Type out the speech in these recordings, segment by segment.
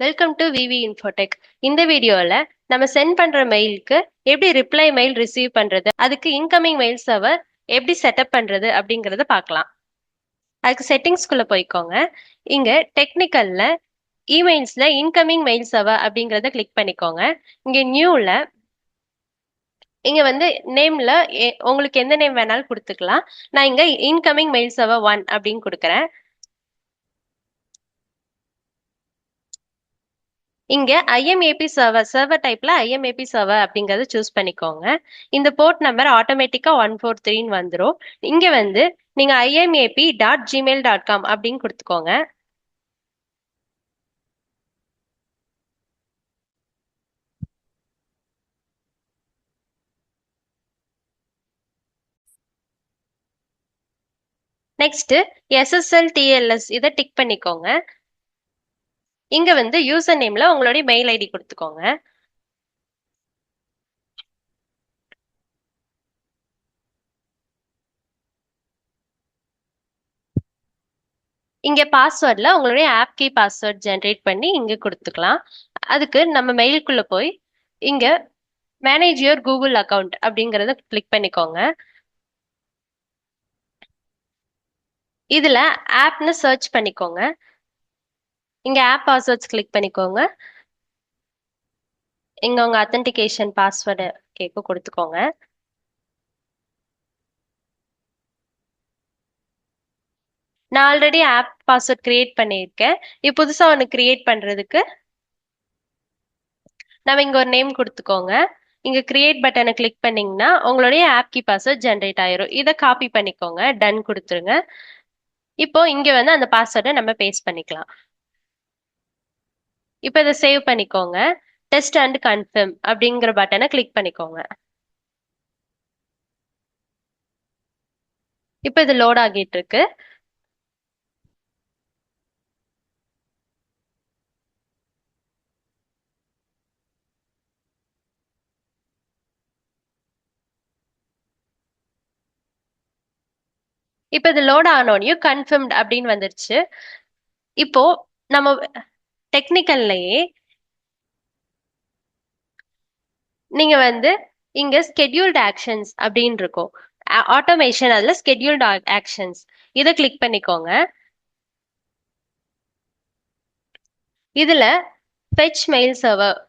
Welcome to V V Infotech. இந்த வீடியோல நம்ம சென்ட் பண்ற மெயிலுக்கு எப்படி ரிப்ளை மெயில் ரிசீவ் பண்றது, அதுக்கு இன்கமிங் மெயில் சர்வர் எப்படி செட்டப் பண்றது அப்படிங்கறத பார்க்கலாம். அதுக்கு செட்டிங்ஸ்குள்ள போய்க்கோங்க. இங்க டெக்னிக்கல்ல இமெயில்ஸ்ல இன்கமிங் மெயில் சர்வர் அப்படிங்கறத கிளிக் பண்ணிக்கோங்க. இங்க நியூல இங்க வந்து நேம்ல உங்களுக்கு எந்த நேம் வேணாலும் கொடுத்துக்கலாம். நான் இங்க இன்கமிங் மெயில் சர்வர் 1 அப்படின்னு கொடுக்குறேன். இங்க ஐஎம்ஏபி சர்வர் டைப்ல ஐஎம்ஏபி சர்வர் அப்படிங்கறத சூஸ் பண்ணிக்கோங்க. இந்த போர்ட் நம்பர் ஆட்டோமேட்டிக்கா 143 வந்துடும். இங்க வந்து நீங்க imap.gmail.com அப்படின்னு கொடுத்துக்கோங்க. நெக்ஸ்ட் SSL TLS இதை டிக் பண்ணிக்கோங்க. இங்க வந்து யூசர் நேம்ல உங்களுடைய மெயில் ஐடி கொடுத்துக்கோங்க. இங்க பாஸ்வேர்ட்ல உங்களுடைய ஆப் கீ பாஸ்வேர்ட் ஜென்ரேட் பண்ணி இங்க கொடுத்துக்கலாம். அதுக்கு நம்ம மெயிலுக்குள்ள போய் இங்க மேனேஜ் யுவர் கூகுள் அக்கவுண்ட் அப்படிங்கறத கிளிக் பண்ணிக்கோங்க. இதுல ஆப்னு சர்ச் பண்ணிக்கோங்க. இங்க ஆப் பாஸ்வேர்ட்ஸ் கிளிக் பண்ணிக்கோங்க. இங்க உங்க அத்தன்டிகேஷன் பாஸ்வேர்டு கேட்க கொடுத்துக்கோங்க. நான் ஆல்ரெடி ஆப் பாஸ்வேர்ட் கிரியேட் பண்ணியிருக்கேன். இப்போ புதுசா ஒன்று கிரியேட் பண்றதுக்கு நம்ம இங்க ஒரு நேம் கொடுத்துக்கோங்க. இங்க கிரியேட் பட்டனை கிளிக் பண்ணீங்கன்னா உங்களுடைய ஆப் கீ பாஸ்வேர்ட் ஜென்ரேட் ஆயிரும். இதை காப்பி பண்ணிக்கோங்க, டன் கொடுத்துருங்க. இப்போ இங்க வந்து அந்த பாஸ்வேர்டை நம்ம பேஸ்ட் பண்ணிக்கலாம். இப்போ இதை சேவ் பண்ணிக்கோங்க. டெஸ்ட் அண்ட் கன்ஃபார்ம் அப்படிங்கிற பட்டனை கிளிக் பண்ணிக்கோங்க. இப்போ இது லோட் ஆகிட்டு இருக்கு. இப்போ இது லோட் ஆனோடனையும் கன்ஃபர்ம்ட் அப்படின்னு வந்துருச்சு. இப்போ நம்ம டெக்னிக்கல்லையே நீங்க வந்து இங்க ஸ்கெட்யூல்டு ஆக்ஷன்ஸ் அப்படின்னு இருக்கும். ஆட்டோமேஷன் அதுல ஸ்கெட்யூல்டு ஆக்ஷன்ஸ் இதை கிளிக் பண்ணிக்கோங்க. இதுல fetch mail server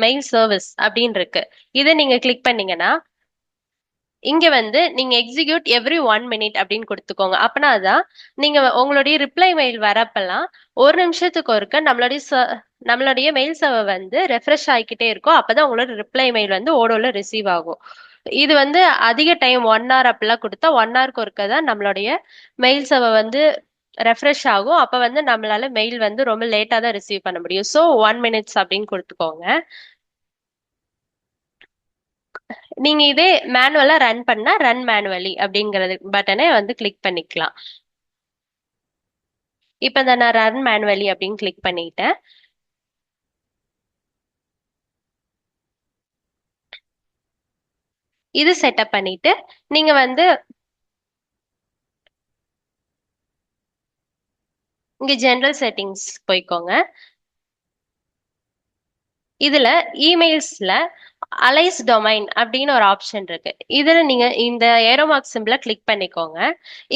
mail service அப்படின்னு இருக்கு. இதை நீங்க கிளிக் பண்ணீங்கன்னா இங்க வந்து நீங்க எக்ஸிக்யூட் எவ்ரி 1 minute அப்படின்னு கொடுத்துக்கோங்க. அப்பனா தான் நீங்க உங்களுடைய ரிப்ளை மெயில் வரப்பெல்லாம் ஒரு நிமிஷத்துக்கு ஒருக்க நம்மளுடைய மெயில் சர்வர் வந்து ரெஃப்ரெஷ் ஆகிக்கிட்டே இருக்கும். அப்பதான் உங்களோட ரிப்ளை மெயில் வந்து ஓடோல ரிசீவ் ஆகும். இது வந்து அதிக டைம் 1 hour அப்படிலாம் கொடுத்தா 1 hourக்கு ஒருக்க தான் நம்மளுடைய மெயில் சர்வர் வந்து ரெஃப்ரெஷ் ஆகும். அப்ப வந்து நம்மளால மெயில் வந்து ரொம்ப லேட்டா தான் ரிசீவ் பண்ண முடியும். ஸோ 1 minutes அப்படின்னு கொடுத்துக்கோங்க. நீங்க இதே மேனுவலா ரன் பண்ணா ரன் மேனுவலி அப்படிங்கறது பட்டனை வந்து கிளிக் பண்ணிக்கலாம். இப்ப நான் ரன் மேனுவலி அப்படின்னு கிளிக் பண்ணிட்டேன். இது செட்டப் பண்ணிட்டு நீங்க வந்து இங்க ஜெனரல் செட்டிங்ஸ் போய்க்கோங்க. இதுல இமெயில்ஸ்ல அலைஸ் டொமைன் அப்படின்னு ஒரு ஆப்ஷன் இருக்கு. இதுல நீங்க இந்த ஏரோ மார்க் சிம்பிள கிளிக் பண்ணிக்கோங்க.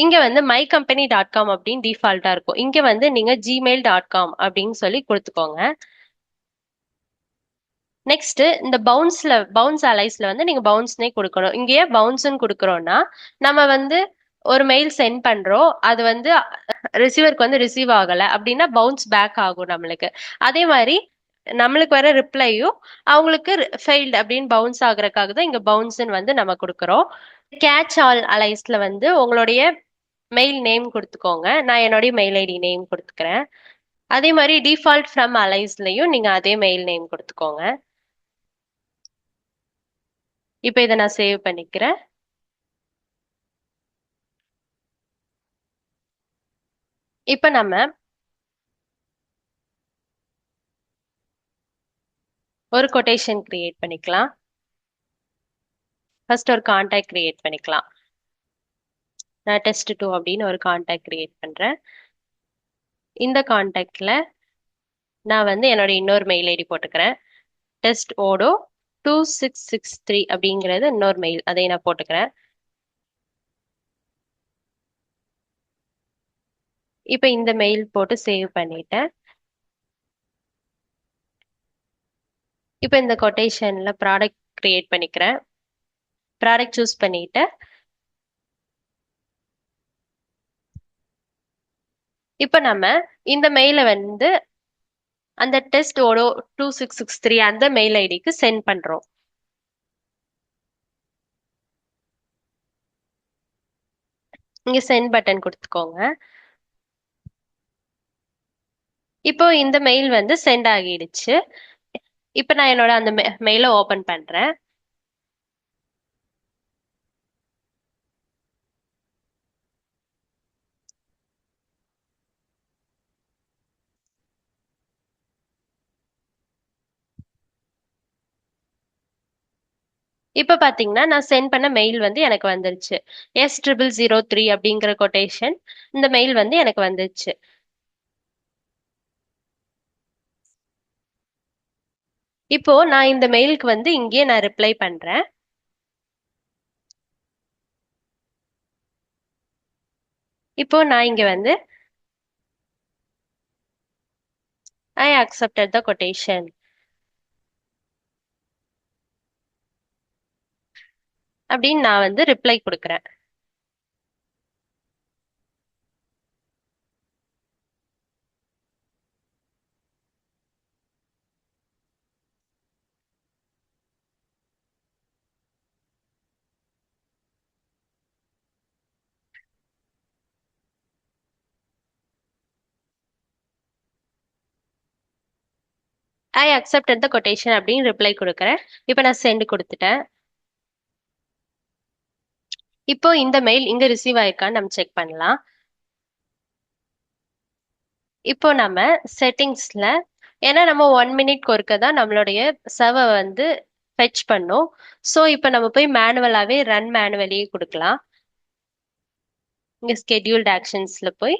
இங்க வந்து mycompany.com அப்படின்னு டிஃபால்ட்டா இருக்கும். இங்க வந்து நீங்க gmail.com அப்படின்னு சொல்லி கொடுத்துக்கோங்க. நெக்ஸ்ட் இந்த பவுன்ஸ் அலைஸ்ல வந்து நீங்க பவுன்ஸ்னே கொடுக்கணும். இங்க ஏன் பவுன்ஸ்ன்னு கொடுக்குறோம்னா நம்ம வந்து ஒரு மெயில் சென்ட் பண்றோம், அது வந்து ரிசீவருக்கு வந்து ரிசீவ் ஆகல அப்படின்னா பவுன்ஸ் பேக் ஆகும் நம்மளுக்கு. அதே மாதிரி நம்மளுக்கு வர ரிப்ளையும் அவங்களுக்கு ஃபெயில்டு அப்படின்னு பவுன்ஸ் ஆகுறதுக்காக தான் இங்க பவுன்ஸ்ன்னு வந்து நம்ம கொடுக்குறோம். கேட்ச் ஆல் அலைஸ்ல வந்து உங்களுடைய மெயில் நேம் கொடுத்துக்கோங்க. நான் என்னுடைய மெயில் ஐடி நேம் கொடுத்துக்கிறேன். அதே மாதிரி டிஃபால்ட் ஃப்ரம் அலைஸ்லயும் நீங்க அதே மெயில் நேம் கொடுத்துக்கோங்க. இப்போ இதை நான் சேவ் பண்ணிக்கிறேன். இப்போ நம்ம ஒரு கொட்டேஷன் கிரியேட் பண்ணிக்கலாம். ஃபர்ஸ்ட் ஒரு கான்டாக்ட் கிரியேட் பண்ணிக்கலாம். நான் test2 அப்படின்னு ஒரு கான்டாக்ட் கிரியேட் பண்றேன். இந்த கான்டாக்ட்ல நான் வந்து என்னோட இன்னொரு மெயில் ஐடி போட்டுக்கிறேன். டெஸ்ட் ஓடோ 2663 அப்படிங்கிறது இன்னொரு மெயில், அதை நான் போட்டுக்கிறேன். இப்போ இந்த மெயில் போட்டு சேவ் பண்ணிட்டேன். இப்போ இந்த கொட்டேஷன்ல ப்ராடக்ட் கிரியேட் பண்ணிக்கிறேன். ப்ராடக்ட் சூஸ் பண்ணிட்டு இப்போ நம்ம இந்த மெயிலை வந்து அந்த டெஸ்ட் ஓடோ 2663 அந்த மெயில் ஐடிக்கு சென்ட் பண்றோம். இங்க சென்ட் பட்டன் கொடுத்துக்கோங்க. இப்போ இந்த மெயில் வந்து சென்ட் ஆகிடுச்சு. இப்போ நான் என்னோட அந்த மெயிலை ஓபன் பண்றேன். இப்ப பாத்தீங்கன்னா நான் சென்ட் பண்ண மெயில் வந்து எனக்கு வந்துருச்சு. S0003 அப்படிங்கிற கொட்டேஷன் இந்த மெயில் வந்து எனக்கு வந்துருச்சு. இப்போ நான் இந்த மெயிலுக்கு வந்து இங்கேயே நான் ரிப்ளை பண்றேன். இப்போ நான் இங்க வந்து ஐ அக்செப்டட் த கொட்டேஷன் அப்படின்னு நான் வந்து ரிப்ளை கொடுக்குறேன். ஐ அக்செப்டட் த கொட்டேஷன் அப்படின்னு ரிப்ளை கொடுக்குறேன். இப்போ நான் சென்ட் கொடுத்துட்டேன். இப்போ இந்த மெயில் இங்க ரிசீவ் ஆயிருக்கான்னு நம்ம செக் பண்ணலாம். இப்போ நம்ம செட்டிங்ஸ்ல, ஏன்னா நம்ம 1 மினிட்க்கு ஒருக்க தான் நம்மளுடைய சர்வர் வந்து ஃபெச் பண்ணும். ஸோ இப்போ நம்ம போய் மேனுவலாவே ரன் மேனுவலியே கொடுக்கலாம். இங்க ஸ்கெட்யூல்ட் ஆக்ஷன்ஸ்ல போய்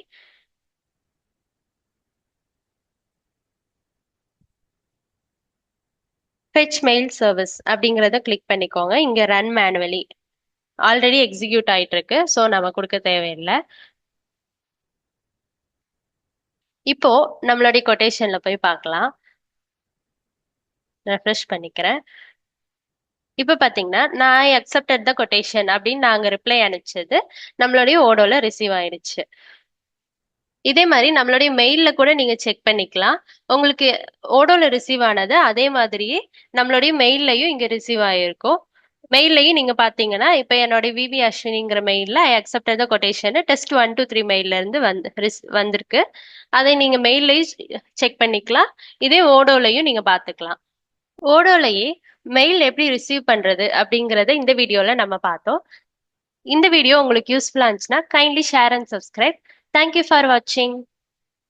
ஃபெச் மெயில் சர்வீஸ் அப்படிங்கிறத கிளிக் பண்ணிக்கோங்க. இங்க ரன் மேனுவலி ஆல்ரெடி எக்ஸிக்யூட் ஆயிட்டு இருக்கு, ஸோ நம்ம கொடுக்க தேவையில்லை. இப்போ நம்மளுடைய கொட்டேஷன்ல போய் பார்க்கலாம். ரெஃப்ரெஷ் பண்ணிக்கிறேன். இப்போ பாத்தீங்கன்னா நான் ஐ அக்செப்டட் த கொட்டேஷன் அப்படின்னு நாங்க ரிப்ளை அனுப்பிச்சது நம்மளுடைய ஓடோல ரிசீவ் ஆயிடுச்சு. இதே மாதிரி நம்மளுடைய மெயில்ல கூட நீங்க செக் பண்ணிக்கலாம். உங்களுக்கு ஓடோல ரிசீவ் ஆனது அதே மாதிரியே நம்மளுடைய மெயில்லையும் இங்க ரிசீவ் ஆயிருக்கும். மெயில்லையும் நீங்க பாத்தீங்கன்னா இப்ப என்னோட விவி அஸ்வினிங்கிற மெயில்ல ஐ அக்செப்டட் த கொட்டேஷன் test123 மெயில்ல இருந்து வந்திருக்கு. அதை நீங்க மெயில்லையும் செக் பண்ணிக்கலாம். இதே ஓடோலையும் நீங்க பாத்துக்கலாம். ஓடோலையே மெயில் எப்படி ரிசீவ் பண்றது அப்படிங்கறத இந்த வீடியோல நம்ம பார்த்தோம். இந்த வீடியோ உங்களுக்கு யூஸ்ஃபுல்லா இருந்துச்சுன்னா kindly share and subscribe. Thank you for வாட்சிங்.